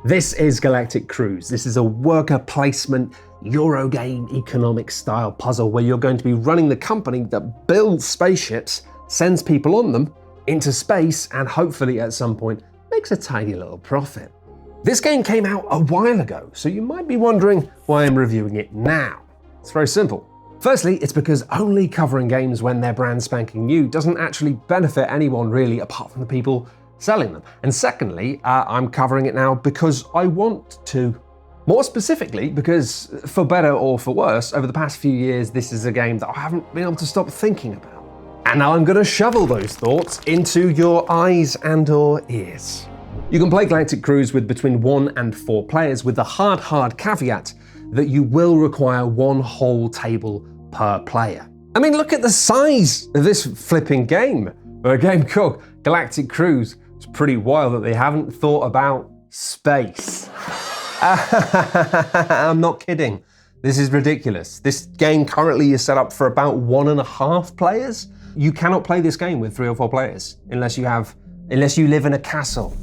This is Galactic Cruise. This is a worker placement Eurogame economic style puzzle where you're going to be running the company that builds spaceships, sends people on them into space, and hopefully at some point makes a tiny little profit. This game came out a while ago, so you might be wondering why I'm reviewing it now. It's very simple. Firstly, it's because only covering games when they're brand spanking new doesn't actually benefit anyone really apart from the people selling them. And secondly, I'm covering it now because I want to. More specifically, because for better or for worse, over the past few years, this is a game that I haven't been able to stop thinking about. And now I'm going to shovel those thoughts into your eyes and or ears. You can play Galactic Cruise with between 1 and 4 players with the hard caveat that you will require one whole table per player. I mean, look at the size of this flipping game. For a game called Galactic Cruise, it's pretty wild that they haven't thought about space. I'm not kidding. This is ridiculous. This game currently is set up for about 1.5 players. You cannot play this game with 3 or 4 players unless you live in a castle.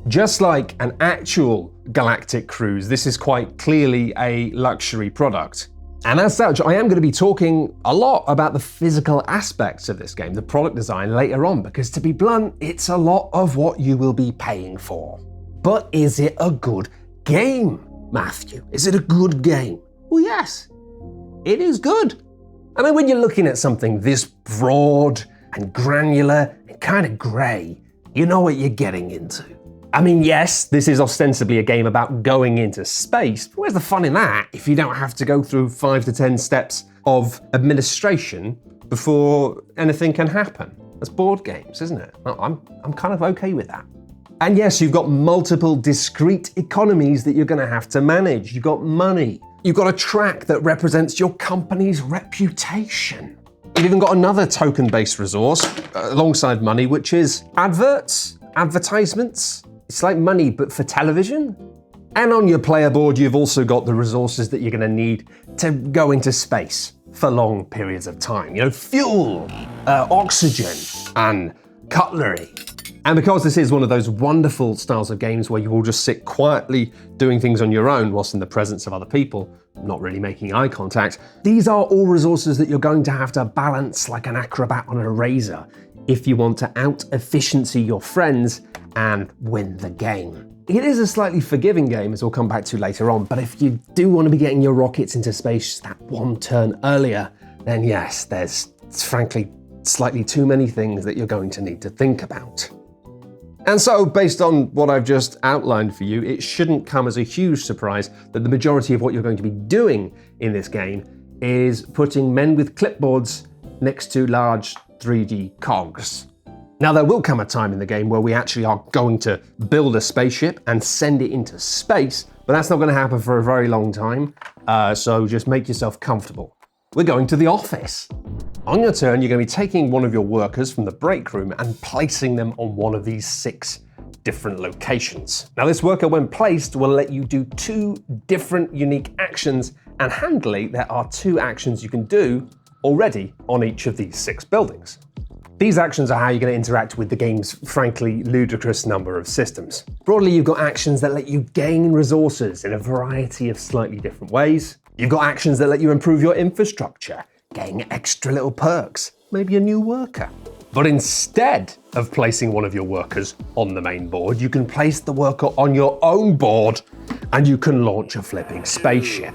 Just like an actual Galactic Cruise, this is quite clearly a luxury product. And as such, I am going to be talking a lot about the physical aspects of this game, the product design later on, because to be blunt, it's a lot of what you will be paying for. But is it a good game, Matthew? Is it a good game? Well, yes, it is good. I mean, when you're looking at something this broad and granular and kind of grey, you know what you're getting into. I mean, yes, this is ostensibly a game about going into space, but where's the fun in that if you don't have to go through 5 to 10 steps of administration before anything can happen? That's board games, isn't it? I'm kind of okay with that. And yes, you've got multiple discrete economies that you're going to have to manage. You've got money. You've got a track that represents your company's reputation. You've even got another token-based resource alongside money, which is advertisements. It's like money, but for television. And on your player board, you've also got the resources that you're going to need to go into space for long periods of time. You know, fuel, oxygen, and cutlery. And because this is one of those wonderful styles of games where you will just sit quietly doing things on your own whilst in the presence of other people, not really making eye contact, these are all resources that you're going to have to balance like an acrobat on a razor if you want to out-efficiency your friends and win the game. It is a slightly forgiving game, as we'll come back to later on, but if you do want to be getting your rockets into space that one turn earlier, then yes, there's frankly slightly too many things that you're going to need to think about. And so, based on what I've just outlined for you, it shouldn't come as a huge surprise that the majority of what you're going to be doing in this game is putting men with clipboards next to large 3D cogs. Now, there will come a time in the game where we actually are going to build a spaceship and send it into space, but that's not going to happen for a very long time, so just make yourself comfortable. We're going to the office. On your turn, you're going to be taking one of your workers from the break room and placing them on one of these 6 different locations. Now, this worker, when placed, will let you do 2 different unique actions, and handily, there are 2 actions you can do already on each of these 6 buildings. These actions are how you're going to interact with the game's frankly ludicrous number of systems. Broadly, you've got actions that let you gain resources in a variety of slightly different ways. You've got actions that let you improve your infrastructure, gain extra little perks, maybe a new worker. But instead of placing one of your workers on the main board, you can place the worker on your own board and you can launch a flipping spaceship.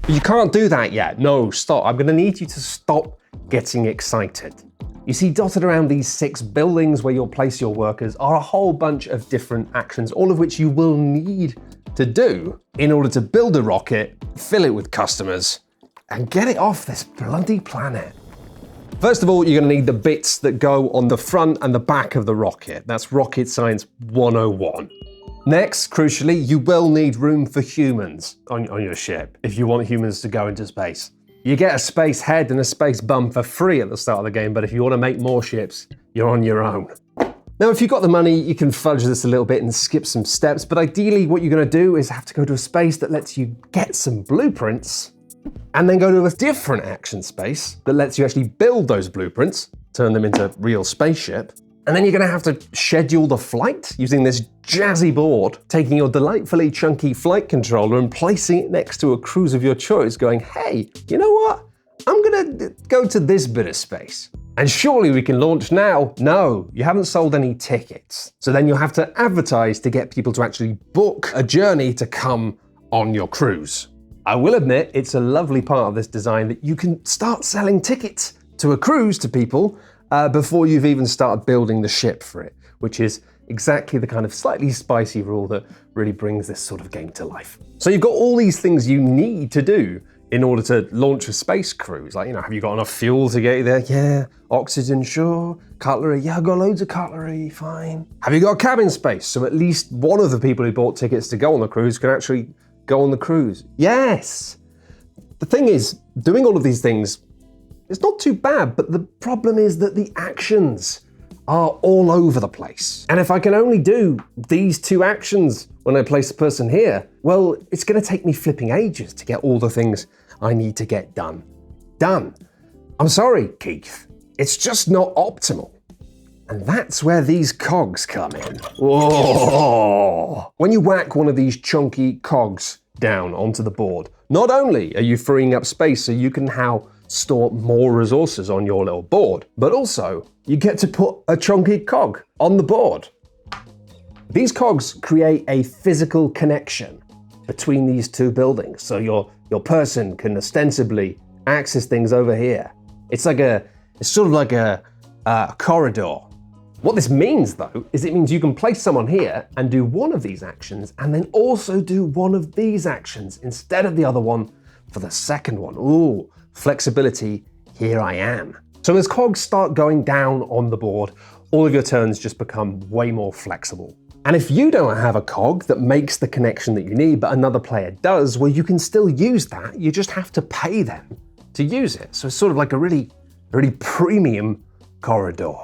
But you can't do that yet. No, stop. I'm going to need you to stop getting excited. You see, dotted around these 6 buildings where you'll place your workers are a whole bunch of different actions, all of which you will need to do in order to build a rocket, fill it with customers, and get it off this bloody planet. First of all, you're going to need the bits that go on the front and the back of the rocket. That's rocket science 101. Next, crucially, you will need room for humans on your ship if you want humans to go into space. You get a space head and a space bum for free at the start of the game, but if you want to make more ships, you're on your own. Now, if you've got the money, you can fudge this a little bit and skip some steps, but ideally what you're going to do is have to go to a space that lets you get some blueprints, and then go to a different action space that lets you actually build those blueprints, turn them into real spaceship, And then you're gonna have to schedule the flight using this jazzy board, taking your delightfully chunky flight controller and placing it next to a cruise of your choice, going, hey, you know what? I'm gonna go to this bit of space. And surely we can launch now. No, you haven't sold any tickets. So then you'll have to advertise to get people to actually book a journey to come on your cruise. I will admit, it's a lovely part of this design that you can start selling tickets to a cruise to people before you've even started building the ship for it, which is exactly the kind of slightly spicy rule that really brings this sort of game to life. So you've got all these things you need to do in order to launch a space cruise. Like, have you got enough fuel to get you there? Yeah. Oxygen, sure. Cutlery, yeah, I've got loads of cutlery, fine. Have you got cabin space? So at least one of the people who bought tickets to go on the cruise can actually go on the cruise. Yes. The thing is, doing all of these things, it's not too bad, but the problem is that the actions are all over the place. And if I can only do these 2 actions when I place a person here, well, it's gonna take me flipping ages to get all the things I need to get done. I'm sorry, Keith. It's just not optimal. And that's where these cogs come in. Whoa. When you whack one of these chunky cogs down onto the board, not only are you freeing up space so you can now store more resources on your little board, but also you get to put a chunky cog on the board. These cogs create a physical connection between these 2 buildings, so your person can ostensibly access things over here. It's sort of like a corridor. What this means, though, is it means you can place someone here and do one of these actions and then also do one of these actions instead of the other one for the second one. Ooh, flexibility, here I am. So as cogs start going down on the board, all of your turns just become way more flexible. And if you don't have a cog that makes the connection that you need, but another player does, well, you can still use that. You just have to pay them to use it. So it's sort of like a really premium corridor.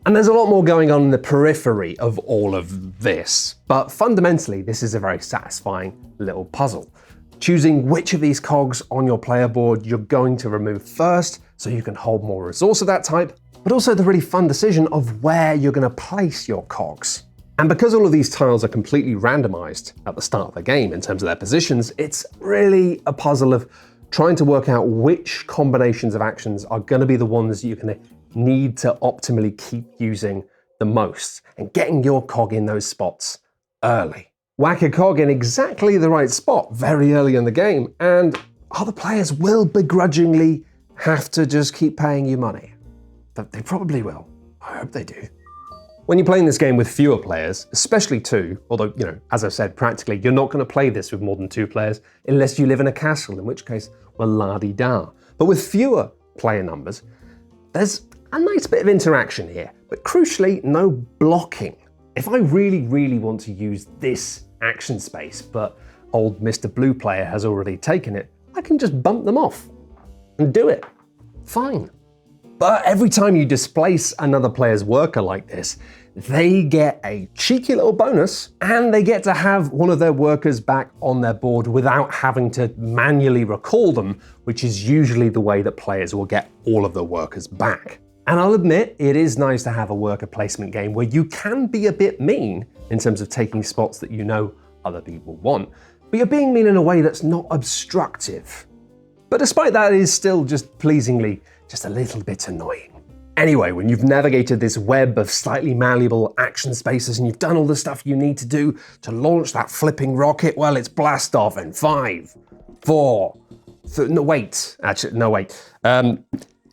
And there's a lot more going on in the periphery of all of this, but fundamentally, this is a very satisfying little puzzle. Choosing which of these cogs on your player board you're going to remove first so you can hold more resource of that type, but also the really fun decision of where you're going to place your cogs. And because all of these tiles are completely randomized at the start of the game in terms of their positions, it's really a puzzle of trying to work out which combinations of actions are going to be the ones you're going to need to optimally keep using the most and getting your cog in those spots early. Whack a cog in exactly the right spot very early in the game, and other players will begrudgingly have to just keep paying you money. But they probably will. I hope they do. When you're playing this game with fewer players, especially 2, although, as I've said, practically, you're not going to play this with more than 2 players unless you live in a castle, in which case, well, la-di-da. But with fewer player numbers, there's a nice bit of interaction here, but crucially, no blocking. If I really want to use this action space, but old Mr. Blue player has already taken it, I can just bump them off and do it. Fine. But every time you displace another player's worker like this, they get a cheeky little bonus, and they get to have one of their workers back on their board without having to manually recall them, which is usually the way that players will get all of their workers back. And I'll admit, it is nice to have a worker placement game where you can be a bit mean in terms of taking spots that you know other people want, but you're being mean in a way that's not obstructive. But despite that, it is still just pleasingly just a little bit annoying. Anyway, when you've navigated this web of slightly malleable action spaces and you've done all the stuff you need to do to launch that flipping rocket, well, it's blast off in 5, 4, no, wait.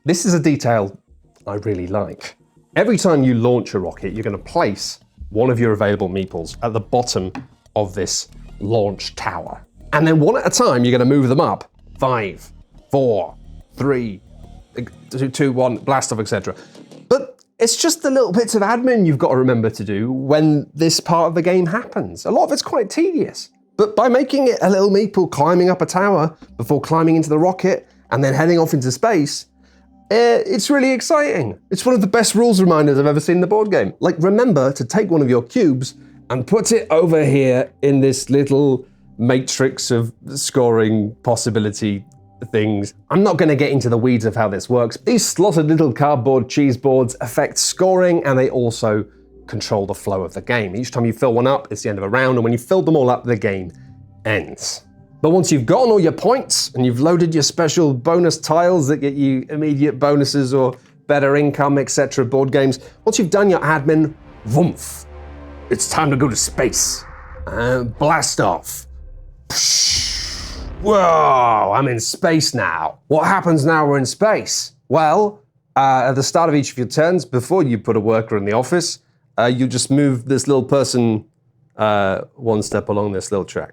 This is a detail I really like. Every time you launch a rocket, you're going to place one of your available meeples at the bottom of this launch tower. And then one at a time, you're going to move them up. 5, 4, 3, 2, 1, blast off, etc. But it's just the little bits of admin you've got to remember to do when this part of the game happens. A lot of it's quite tedious. But by making it a little meeple climbing up a tower before climbing into the rocket and then heading off into space, it's really exciting. It's one of the best rules reminders I've ever seen in the board game. Like, remember to take one of your cubes and put it over here in this little matrix of scoring possibility things. I'm not going to get into the weeds of how this works. These slotted little cardboard cheese boards affect scoring, and they also control the flow of the game. Each time you fill one up, it's the end of a round, and when you fill them all up, the game ends. But once you've gotten all your points and you've loaded your special bonus tiles that get you immediate bonuses or better income, etc. board games, once you've done your admin, woomph, it's time to go to space. Blast off. Whoa, I'm in space now. What happens now we're in space? Well, at the start of each of your turns, before you put a worker in the office, you just move this little person one step along this little track.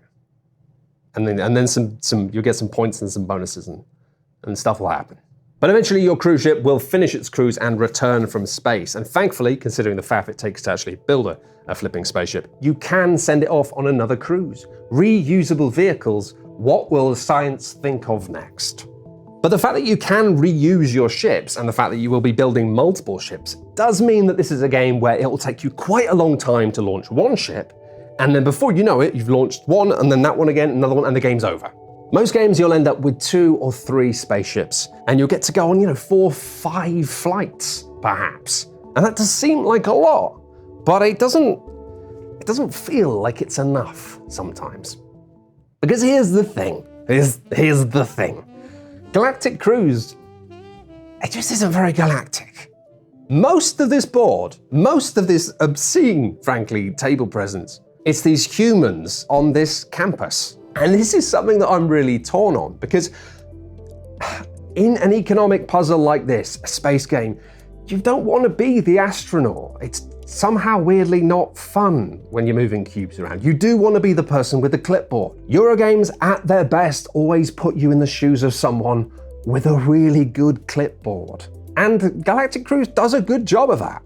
And then you'll get some points and some bonuses and stuff will happen. But eventually your cruise ship will finish its cruise and return from space. And thankfully, considering the faff it takes to actually build a flipping spaceship, you can send it off on another cruise. Reusable vehicles, what will science think of next? But the fact that you can reuse your ships and the fact that you will be building multiple ships does mean that this is a game where it will take you quite a long time to launch one ship, and then before you know it, you've launched one, and then that one again, another one, and the game's over. Most games you'll end up with 2 or 3 spaceships, and you'll get to go on, 4 or 5 flights, perhaps. And that does seem like a lot, but it doesn't feel like it's enough sometimes. Because here's the thing. Here's the thing. Galactic Cruise, it just isn't very galactic. Most of this board, most of this obscene, frankly, table presence, it's these humans on this campus. And this is something that I'm really torn on, because in an economic puzzle like this, a space game, you don't want to be the astronaut. It's somehow weirdly not fun when you're moving cubes around. You do want to be the person with the clipboard. Eurogames, at their best, always put you in the shoes of someone with a really good clipboard. And Galactic Cruise does a good job of that.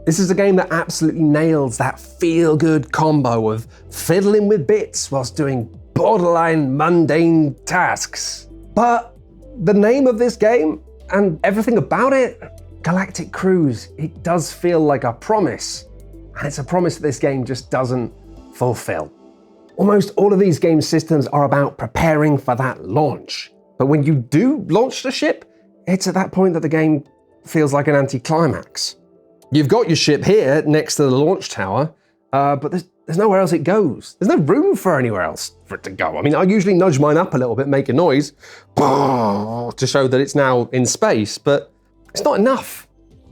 This is a game that absolutely nails that feel-good combo of fiddling with bits whilst doing borderline mundane tasks. But the name of this game and everything about it, Galactic Cruise, it does feel like a promise. And it's a promise that this game just doesn't fulfill. Almost all of these game systems are about preparing for that launch. But when you do launch the ship, it's at that point that the game feels like an anticlimax. You've got your ship here next to the launch tower, but there's nowhere else it goes. There's no room for anywhere else for it to go. I mean, I usually nudge mine up a little bit, make a noise, to show that it's now in space, but it's not enough.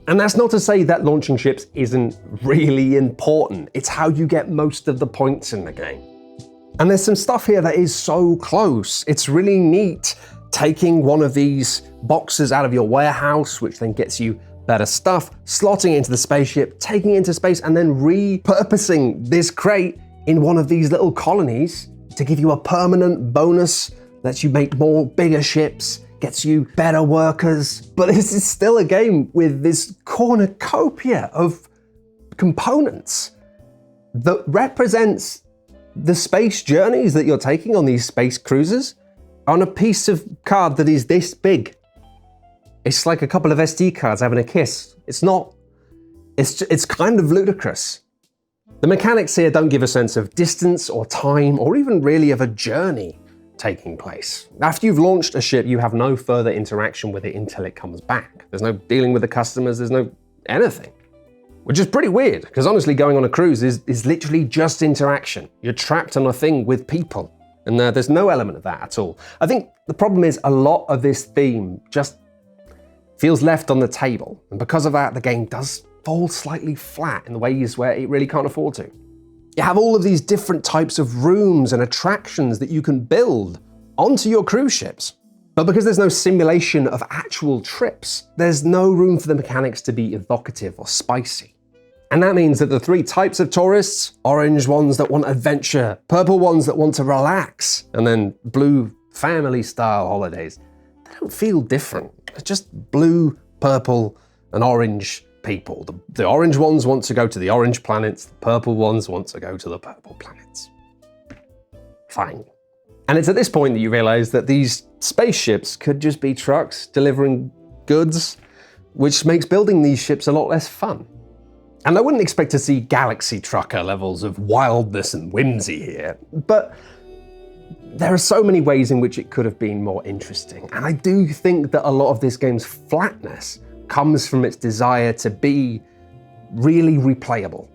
And that's not to say that launching ships isn't really important. It's how you get most of the points in the game. And there's some stuff here that is so close. It's really neat taking one of these boxes out of your warehouse, which then gets you better stuff, slotting it into the spaceship, taking it into space, and then repurposing this crate in one of these little colonies to give you a permanent bonus, lets you make more bigger ships, gets you better workers. But this is still a game with this cornucopia of components that represents the space journeys that you're taking on these space cruises on a piece of card that is this big. It's like a couple of SD cards having a kiss. It's kind of ludicrous. The mechanics here don't give a sense of distance or time or even really of a journey taking place. After you've launched a ship, you have no further interaction with it until it comes back. There's no dealing with the customers, there's no anything. Which is pretty weird, because honestly going on a cruise is literally just interaction. You're trapped on a thing with people, and there's no element of that at all. I think the problem is a lot of this theme just feels left on the table, and because of that, the game does fall slightly flat in the ways where it really can't afford to. You have all of these different types of rooms and attractions that you can build onto your cruise ships. But because there's no simulation of actual trips, there's no room for the mechanics to be evocative or spicy. And that means that the 3 types of tourists, orange ones that want adventure, purple ones that want to relax, and then blue family-style holidays, they don't feel different. It's just blue, purple, and orange people. The orange ones want to go to the orange planets, the purple ones want to go to the purple planets. Fine. And it's at this point that you realize that these spaceships could just be trucks delivering goods, which makes building these ships a lot less fun. And I wouldn't expect to see Galaxy Trucker levels of wildness and whimsy here, but There are so many ways in which it could have been more interesting, and I do think that a lot of this game's flatness comes from its desire to be really replayable.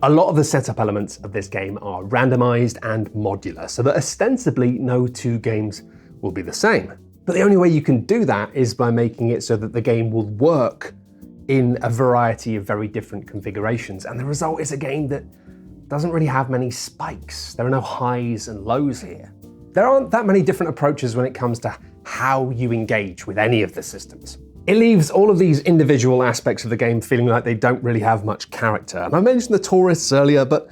A lot of the setup elements of this game are randomized and modular, so that ostensibly no two games will be the same. But the only way you can do that is by making it so that the game will work in a variety of very different configurations, and the result is a game that doesn't really have many spikes. There are no highs and lows here. There aren't that many different approaches when it comes to how you engage with any of the systems. It leaves all of these individual aspects of the game feeling like they don't really have much character. And I mentioned the tourists earlier, but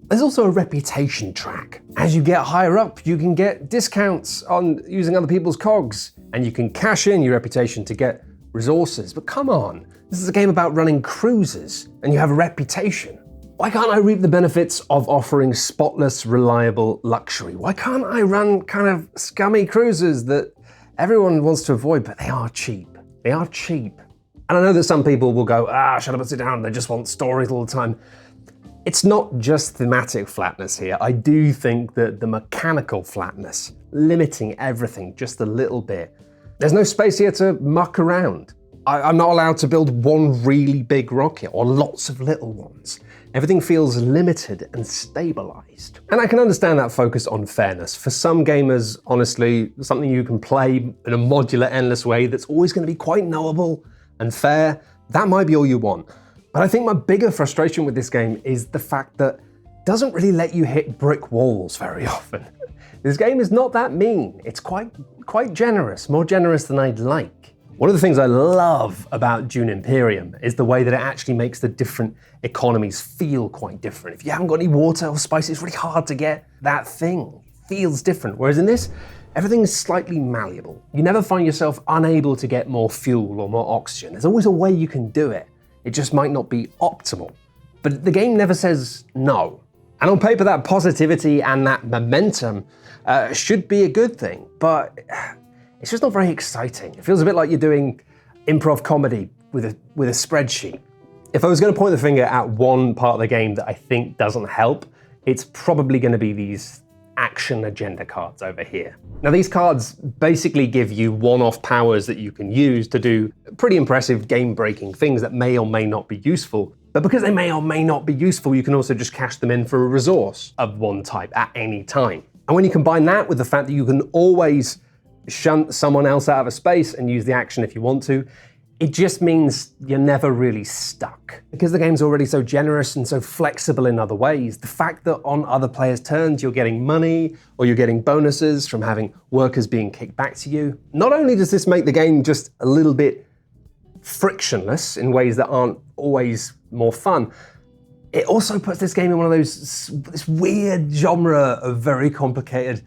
there's also a reputation track. As you get higher up, you can get discounts on using other people's cogs, and you can cash in your reputation to get resources. But come on, this is a game about running cruises, and you have a reputation. Why can't I reap the benefits of offering spotless, reliable luxury? Why can't I run kind of scummy cruises that everyone wants to avoid, but they are cheap? They are cheap. And I know that some people will go, shut up and sit down, they just want stories all the time. It's not just thematic flatness here. I do think that the mechanical flatness, limiting everything just a little bit. There's no space here to muck around. I'm not allowed to build one really big rocket or lots of little ones. Everything feels limited and stabilized. And I can understand that focus on fairness. For some gamers, honestly, something you can play in a modular, endless way that's always going to be quite knowable and fair, that might be all you want. But I think my bigger frustration with this game is the fact that it doesn't really let you hit brick walls very often. This game is not that mean. It's quite generous, more generous than I'd like. One of the things I love about Dune Imperium is the way that it actually makes the different economies feel quite different. If you haven't got any water or spice, it's really hard to get that thing. It feels different. Whereas in this, everything's slightly malleable. You never find yourself unable to get more fuel or more oxygen. There's always a way you can do it. It just might not be optimal. But the game never says no. And on paper, that positivity and that momentum should be a good thing, but it's just not very exciting. It feels a bit like you're doing improv comedy with a spreadsheet. If I was going to point the finger at one part of the game that I think doesn't help, it's probably going to be these action agenda cards over here. Now, these cards basically give you one-off powers that you can use to do pretty impressive game-breaking things that may or may not be useful. But because they may or may not be useful, you can also just cash them in for a resource of one type at any time. And when you combine that with the fact that you can always shunt someone else out of a space and use the action if you want to, it just means you're never really stuck. Because the game's already so generous and so flexible in other ways, the fact that on other players' turns you're getting money or you're getting bonuses from having workers being kicked back to you, not only does this make the game just a little bit frictionless in ways that aren't always more fun, it also puts this game in one of this weird genre of very complicated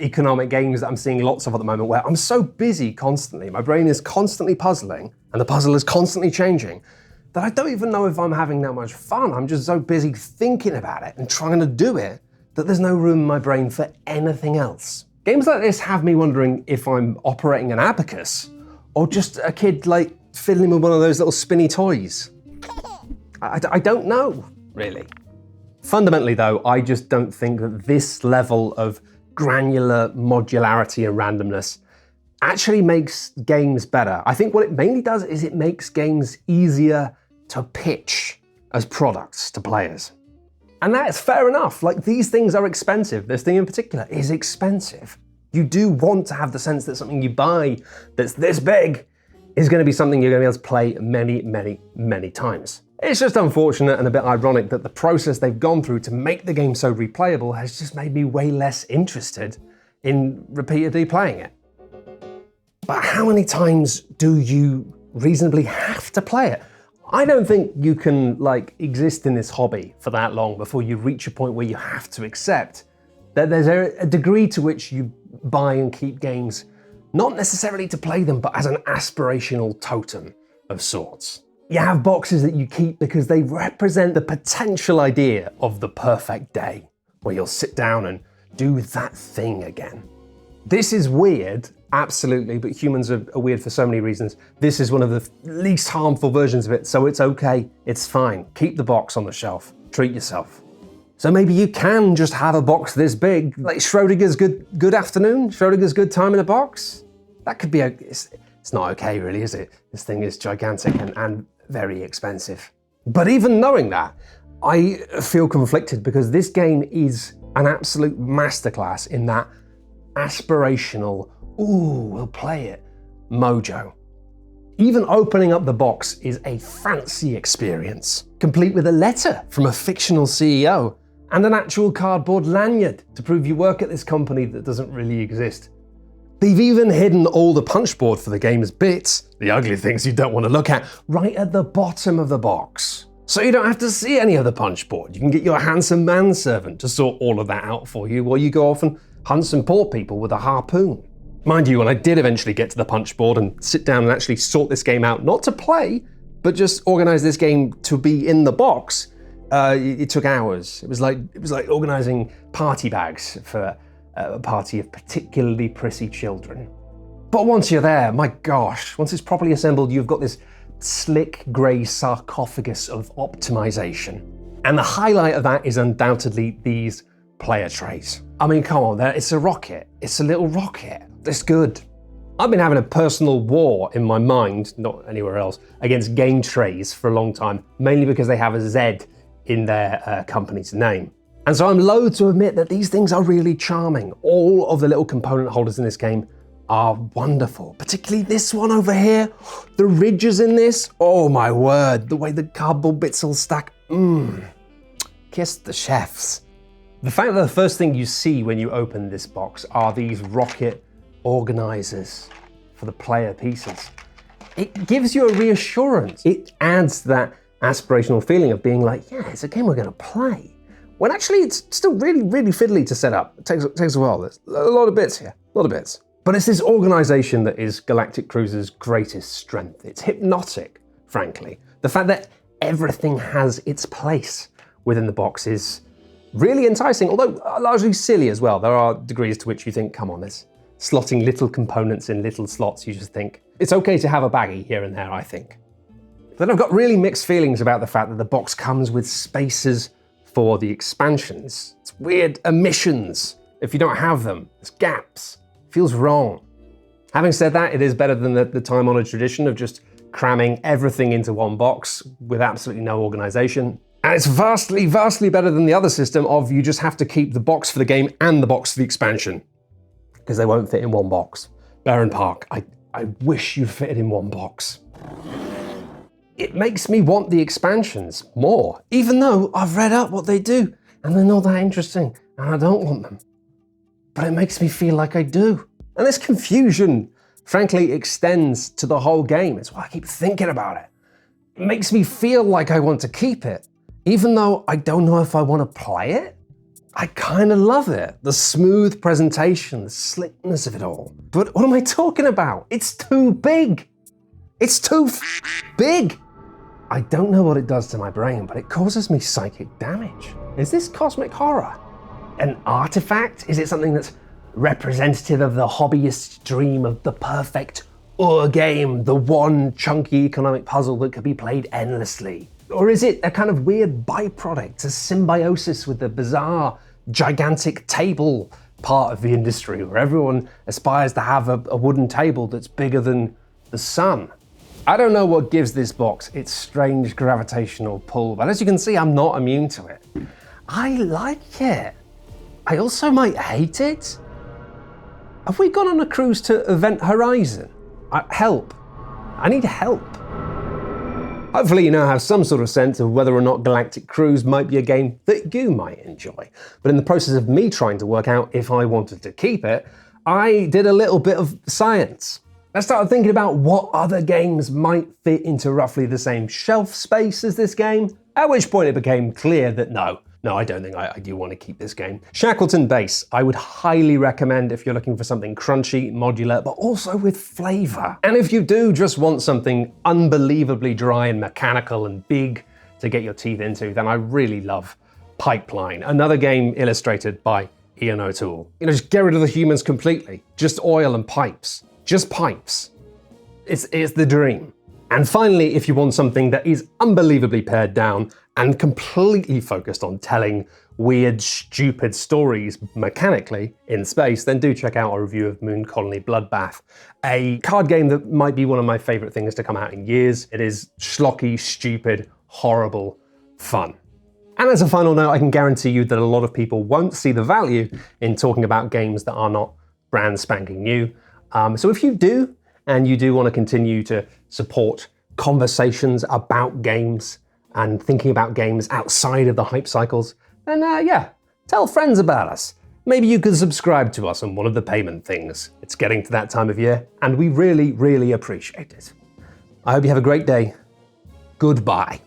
economic games that I'm seeing lots of at the moment, where I'm so busy constantly, my brain is constantly puzzling, and the puzzle is constantly changing, that I don't even know if I'm having that much fun. I'm just so busy thinking about it and trying to do it that there's no room in my brain for anything else. Games like this have me wondering if I'm operating an abacus, or just a kid like fiddling with one of those little spinny toys. I don't know, really. Fundamentally though, I just don't think that this level of granular modularity and randomness actually makes games better. I think what it mainly does is it makes games easier to pitch as products to players. And that's fair enough. Like, these things are expensive. This thing in particular is expensive. You do want to have the sense that something you buy that's this big is going to be something you're going to be able to play many, many, many times. It's just unfortunate and a bit ironic that the process they've gone through to make the game so replayable has just made me way less interested in repeatedly playing it. But how many times do you reasonably have to play it? I don't think you can exist in this hobby for that long before you reach a point where you have to accept that there's a degree to which you buy and keep games, not necessarily to play them, but as an aspirational totem of sorts. You have boxes that you keep because they represent the potential idea of the perfect day, where you'll sit down and do that thing again. This is weird, absolutely, but humans are weird for so many reasons. This is one of the least harmful versions of it, so it's okay, it's fine. Keep the box on the shelf, treat yourself. So maybe you can just have a box this big, like Schrodinger's good afternoon, Schrodinger's good time in a box. That could be it's not okay really, is it? This thing is gigantic and very expensive. But even knowing that, I feel conflicted because this game is an absolute masterclass in that aspirational, ooh, we'll play it, mojo. Even opening up the box is a fancy experience, complete with a letter from a fictional CEO and an actual cardboard lanyard to prove you work at this company that doesn't really exist. They've even hidden all the punchboard for the game's bits, the ugly things you don't want to look at, right at the bottom of the box. So you don't have to see any of the punchboard. You can get your handsome manservant to sort all of that out for you while you go off and hunt some poor people with a harpoon. Mind you, when I did eventually get to the punchboard and sit down and actually sort this game out, not to play, but just organize this game to be in the box, it took hours. It was like organizing party bags for a party of particularly prissy children. But once you're there, my gosh, once it's properly assembled, you've got this slick grey sarcophagus of optimization. And the highlight of that is undoubtedly these player trays. I mean, come on, it's a rocket. It's a little rocket. It's good. I've been having a personal war in my mind, not anywhere else, against game trays for a long time, mainly because they have a Z in their company's name. And so I'm loath to admit that these things are really charming. All of the little component holders in this game are wonderful, particularly this one over here. The ridges in this, oh my word, the way the cardboard bits all stack, kiss the chefs. The fact that the first thing you see when you open this box are these rocket organizers for the player pieces. It gives you a reassurance. It adds that aspirational feeling of being like, yeah, it's a game we're gonna play. When actually it's still really, really fiddly to set up. It takes a while. There's a lot of bits here, a lot of bits. But it's this organization that is Galactic Cruise's greatest strength. It's hypnotic, frankly. The fact that everything has its place within the box is really enticing, although largely silly as well. There are degrees to which you think, come on, this slotting little components in little slots, you just think, it's okay to have a baggie here and there, I think. Then I've got really mixed feelings about the fact that the box comes with spaces for the expansions. It's weird omissions if you don't have them. There's gaps. Feels wrong. Having said that, it is better than the time-honored tradition of just cramming everything into one box with absolutely no organization. And it's vastly, vastly better than the other system of you just have to keep the box for the game and the box for the expansion, because they won't fit in one box. Baron Park, I wish you fit it in one box. It makes me want the expansions more, even though I've read up what they do and they're not that interesting and I don't want them. But it makes me feel like I do. And this confusion, frankly, extends to the whole game. It's why I keep thinking about it. It makes me feel like I want to keep it, even though I don't know if I want to play it. I kind of love it. The smooth presentation, the slickness of it all. But what am I talking about? It's too big. It's too big. I don't know what it does to my brain, but it causes me psychic damage. Is this cosmic horror? An artifact? Is it something that's representative of the hobbyist's dream of the perfect game, the one chunky economic puzzle that could be played endlessly? Or is it a kind of weird byproduct, a symbiosis with the bizarre, gigantic table part of the industry where everyone aspires to have a wooden table that's bigger than the sun? I don't know what gives this box its strange gravitational pull, but as you can see, I'm not immune to it. I like it. I also might hate it. Have we gone on a cruise to Event Horizon? Help. I need help. Hopefully you now have some sort of sense of whether or not Galactic Cruise might be a game that you might enjoy. But in the process of me trying to work out if I wanted to keep it, I did a little bit of science. I started thinking about what other games might fit into roughly the same shelf space as this game, at which point it became clear that no, I don't think I do want to keep this game. Shackleton Base, I would highly recommend if you're looking for something crunchy, modular, but also with flavor. And if you do just want something unbelievably dry and mechanical and big to get your teeth into, then I really love Pipeline, another game illustrated by Ian O'Toole. Just get rid of the humans completely, just oil and pipes. Just pipes. It's the dream. And finally, if you want something that is unbelievably pared down and completely focused on telling weird, stupid stories mechanically in space, then do check out our review of Moon Colony Bloodbath, a card game that might be one of my favorite things to come out in years. It is schlocky, stupid, horrible fun. And as a final note, I can guarantee you that a lot of people won't see the value in talking about games that are not brand spanking new. So if you do, and you do want to continue to support conversations about games and thinking about games outside of the hype cycles, then yeah, tell friends about us. Maybe you can subscribe to us on one of the payment things. It's getting to that time of year, and we really, really appreciate it. I hope you have a great day. Goodbye.